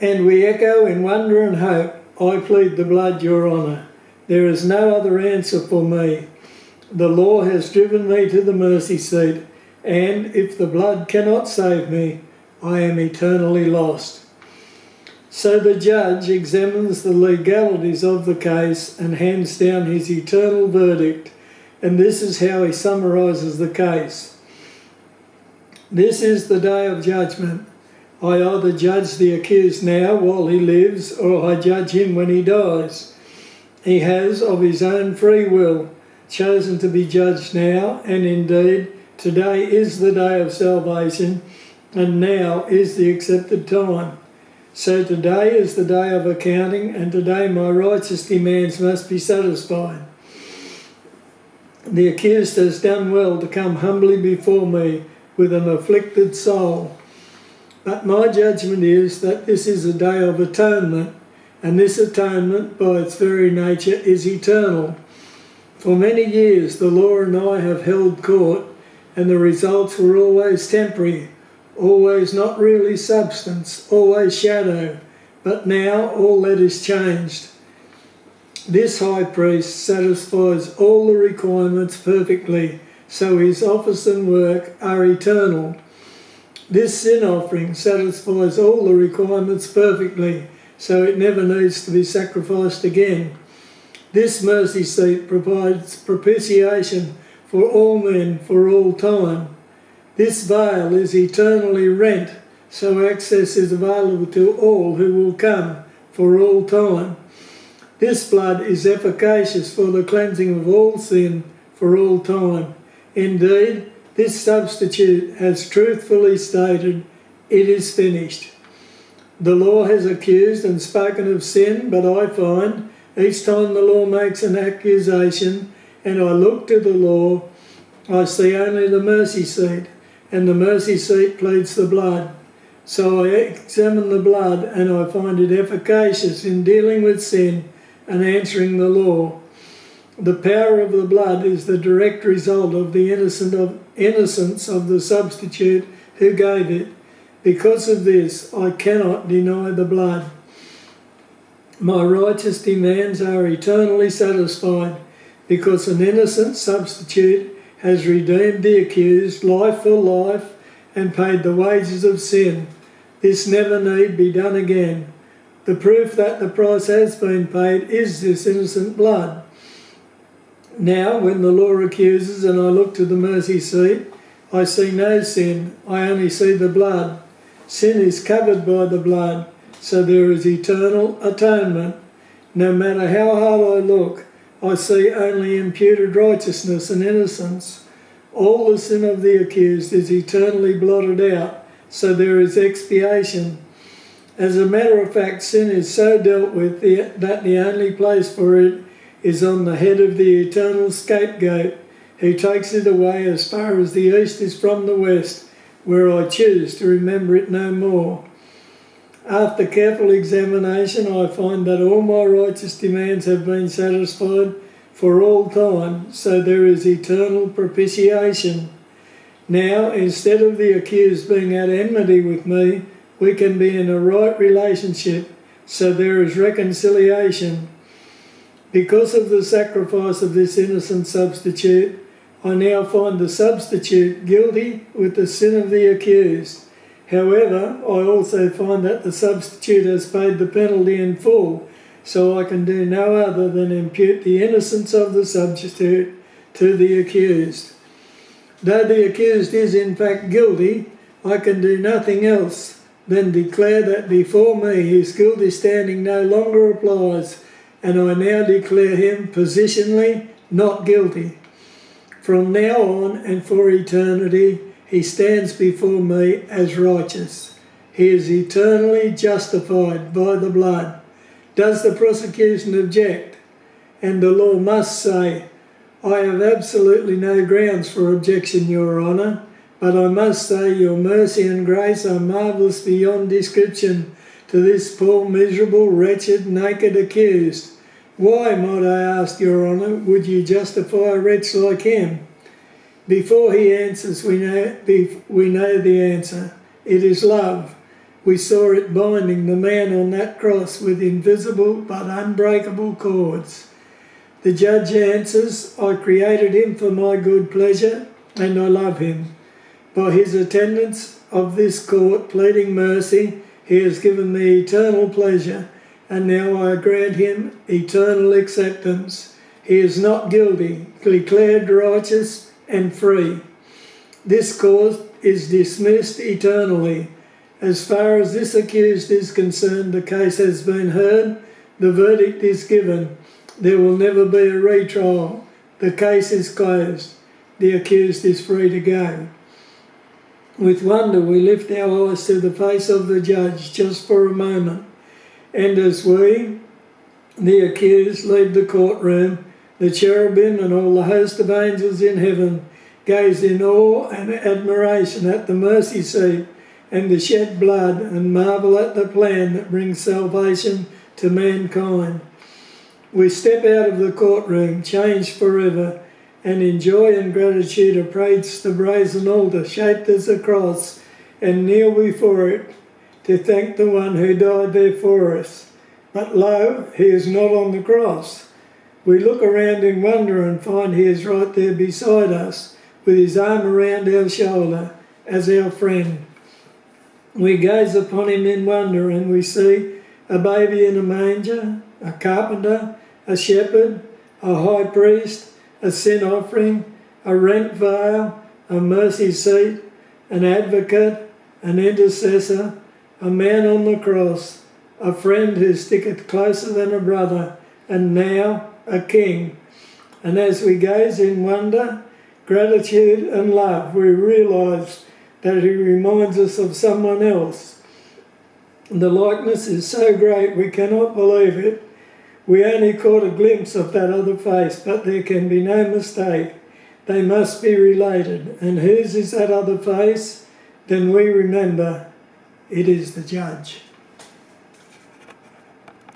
And we echo in wonder and hope, I plead the blood, your honour. There is no other answer for me. The law has driven me to the mercy seat, and if the blood cannot save me, I am eternally lost. So the judge examines the legalities of the case and hands down his eternal verdict, and this is how he summarises the case. This is the day of judgment. I either judge the accused now while he lives, or I judge him when he dies. He has, of his own free will, chosen to be judged now, and indeed, today is the day of salvation, and now is the accepted time. So today is the day of accounting, and today my righteous demands must be satisfied. The accused has done well to come humbly before me with an afflicted soul. But my judgment is that this is a day of atonement, and this atonement, by its very nature, is eternal. For many years the law and I have held court, and the results were always temporary, always not really substance, always shadow, but now all that is changed. This high priest satisfies all the requirements perfectly, so his office and work are eternal. This sin offering satisfies all the requirements perfectly, so it never needs to be sacrificed again. This mercy seat provides propitiation for all men for all time. This veil is eternally rent, so access is available to all who will come for all time. This blood is efficacious for the cleansing of all sin for all time. Indeed, this substitute has truthfully stated, it is finished. The law has accused and spoken of sin, but I find each time the law makes an accusation and I look to the law, I see only the mercy seat, and the mercy seat pleads the blood. So I examine the blood and I find it efficacious in dealing with sin and answering the law. The power of the blood is the direct result of the innocence of the substitute who gave it. Because of this, I cannot deny the blood. My righteous demands are eternally satisfied, because an innocent substitute has redeemed the accused life for life and paid the wages of sin. This never need be done again. The proof that the price has been paid is this innocent blood. Now, when the law accuses and I look to the mercy seat, I see no sin, I only see the blood. Sin is covered by the blood, so there is eternal atonement. No matter how hard I look, I see only imputed righteousness and innocence. All the sin of the accused is eternally blotted out, so there is expiation. As a matter of fact, sin is so dealt with that the only place for it is on the head of the eternal scapegoat, who takes it away as far as the east is from the west, where I choose to remember it no more. After careful examination, I find that all my righteous demands have been satisfied for all time, so there is eternal propitiation. Now, instead of the accused being at enmity with me, we can be in a right relationship, so there is reconciliation. Because of the sacrifice of this innocent substitute, I now find the substitute guilty with the sin of the accused. However, I also find that the substitute has paid the penalty in full, so I can do no other than impute the innocence of the substitute to the accused. Though the accused is in fact guilty, I can do nothing else than declare that before me his guilty standing no longer applies, and I now declare him positionally not guilty. From now on and for eternity, he stands before me as righteous. He is eternally justified by the blood. Does the prosecution object? And the law must say, I have absolutely no grounds for objection, Your Honour, but I must say your mercy and grace are marvellous beyond description to this poor, miserable, wretched, naked accused. Why, might I ask, Your Honour, would you justify a wretch like him? Before he answers, we know the answer. It is love. We saw it binding the man on that cross with invisible but unbreakable cords. The judge answers, I created him for my good pleasure, and I love him. By his attendance of this court, pleading mercy, he has given me eternal pleasure, and now I grant him eternal acceptance. He is not guilty, declared righteous and free. This cause is dismissed eternally. As far as this accused is concerned, the case has been heard, the verdict is given. There will never be a retrial. The case is closed. The accused is free to go. With wonder we lift our eyes to the face of the judge just for a moment. And as we, the accused, leave the courtroom, the cherubim and all the host of angels in heaven gaze in awe and admiration at the mercy seat and the shed blood, and marvel at the plan that brings salvation to mankind. We step out of the courtroom, changed forever, and in joy and gratitude approach the brazen altar shaped as a cross and kneel before it to thank the one who died there for us. But lo, he is not on the cross. We look around in wonder and find he is right there beside us with his arm around our shoulder as our friend. We gaze upon him in wonder and we see a baby in a manger, a carpenter, a shepherd, a high priest, a sin offering, a rent veil, a mercy seat, an advocate, an intercessor, a man on the cross, a friend who sticketh closer than a brother, and now a king. And as we gaze in wonder, gratitude and love, we realise that he reminds us of someone else. The likeness is so great we cannot believe it. We only caught a glimpse of that other face, but there can be no mistake. They must be related. And whose is that other face? Then we remember it is the judge.